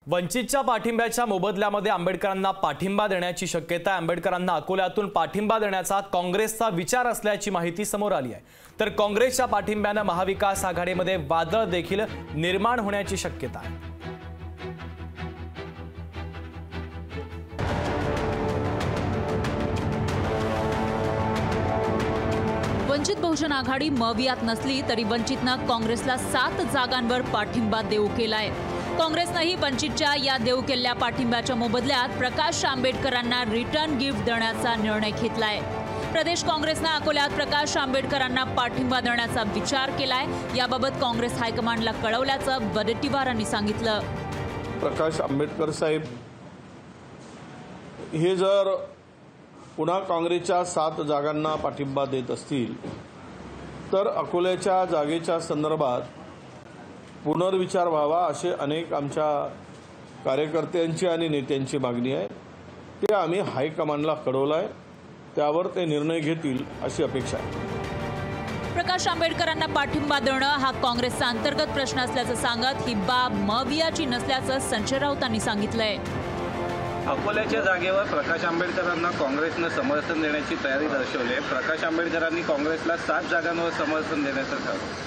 वंचितच्या पाठिंब्याच्या मोबदल्यामध्ये आंबेडकरांना पाठिंबा देण्याची शक्यता आहे। आंबेडकरांना अकोल्यातून पाठिंबा देण्याचा काँग्रेसचा विचार असल्याची माहिती समोर आली आहे। तर काँग्रेसच्या पाठिंब्याने महाविकास आघाडीमध्ये वादळ देखील निर्माण होण्याची शक्यता आहे। वंचित बहुजन आघाडी मवियात नसली तरी वंचितनं काँग्रेसला 7 जागांवर पाठिंबा देऊ केलाय। काँग्रेसनंही वंचितच्या या देऊ केलेल्या पाठिंब्याच्या मोबदल्यात प्रकाश आंबेडकरांना रिटर्न गिफ्ट देण्याचा निर्णय घेतलाय। प्रदेश काँग्रेसनं अकोल्यात प्रकाश आंबेडकरांना पाठिंबा देण्याचा विचार केलाय। याबाबत काँग्रेस हायकमांडला कळवल्याचं वडेट्टीवारांनी सांगितलं। प्रकाश आंबेडकर साहेब हे जर पुन्हा काँग्रेसच्या 7 जागांना पाठिंबा देत असतील तर अकोल्याच्या जागेच्या संदर्भात पुनर्विचार व्हावा असे अनेक आमच्या कार्यकर्त्यांची आणि नेत्यांची मागणी आहे। ते आम्ही हायकमांडला कळवलं आहे, त्यावर ते निर्णय घेतील अशी अपेक्षा आहे। प्रकाश आंबेडकरांना पाठिंबा देणं हा काँग्रेसचा अंतर्गत प्रश्न असल्याचं सांगत ही बाब मवियाची नसल्याचं संजय राऊतांनी सांगितलंय। अकोल्याच्या जागेवर प्रकाश आंबेडकरांना काँग्रेसनं समर्थन देण्याची तयारी दर्शवली आहे। प्रकाश आंबेडकरांनी काँग्रेसला 7 जागांवर समर्थन देण्याचं ठरवलं।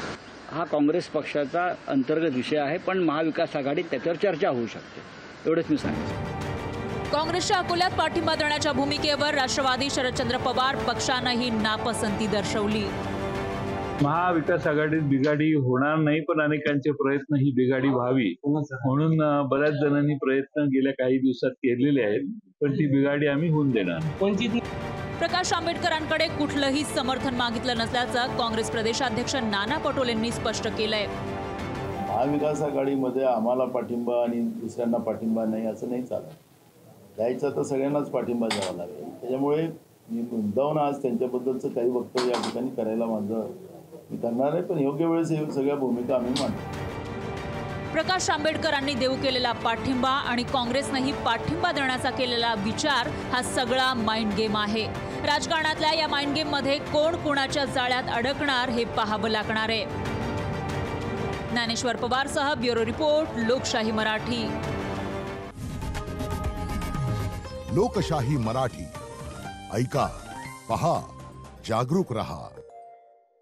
हा काँग्रेस पक्षाचा अंतर्गत विषय आहे, पण महाविकास आघाडीत त्याच्यावर चर्चा होऊ शकते, एवढंच मी सांगितलं। काँग्रेसच्या अकोल्यात पाठिंबा देण्याच्या भूमिकेवर राष्ट्रवादी शरदचंद्र पवार पक्षानंही नापसंती दर्शवली। महाविकास आघाडीत बिघाडी होणार नाही, पण अनेकांचे प्रयत्न ही बिघाडी व्हावी म्हणून बऱ्याच जणांनी प्रयत्न गेल्या काही दिवसात केलेले आहेत, पण ती बिघाडी आम्ही होऊन देणार। प्रकाश आंबेडकरांकडे कुठलंही समर्थन मागितलं नसल्याचं काँग्रेस प्रदेशाध्यक्ष नाना पटोलेंनी स्पष्ट केलंय। महाविकास आघाडीमध्ये आम्हाला पाठिंबा आणि दुसऱ्यांना पाठिंबा नाही असं नाही चालत, द्यायचं तर सगळ्यांनाच पाठिंबा द्यावा लागेल। त्याच्यामुळे मी मुद्दाहून आज त्यांच्याबद्दलचं काही वक्तव्य या ठिकाणी करायला मी करणार आहे, पण योग्य वेळेस सगळ्या भूमिका आम्ही मांडू। प्रकाश आंबेडकरांनी देऊ केलेला पाठिंबा आणि काँग्रेसनंही पाठिंबा देण्याचा केलेला विचार हा सगळा माइंड गेम आहे। राजकारणातल्या या माइंड गेम मध्ये कोण कोणाच्या जाळ्यात अडकणार हे पाहावं लागणार आहे। ज्ञानेश्वर पवारसह ब्युरो रिपोर्ट, लोकशाही मराठी। लोकशाही मराठी ऐका, पहा, जागरूक रहा।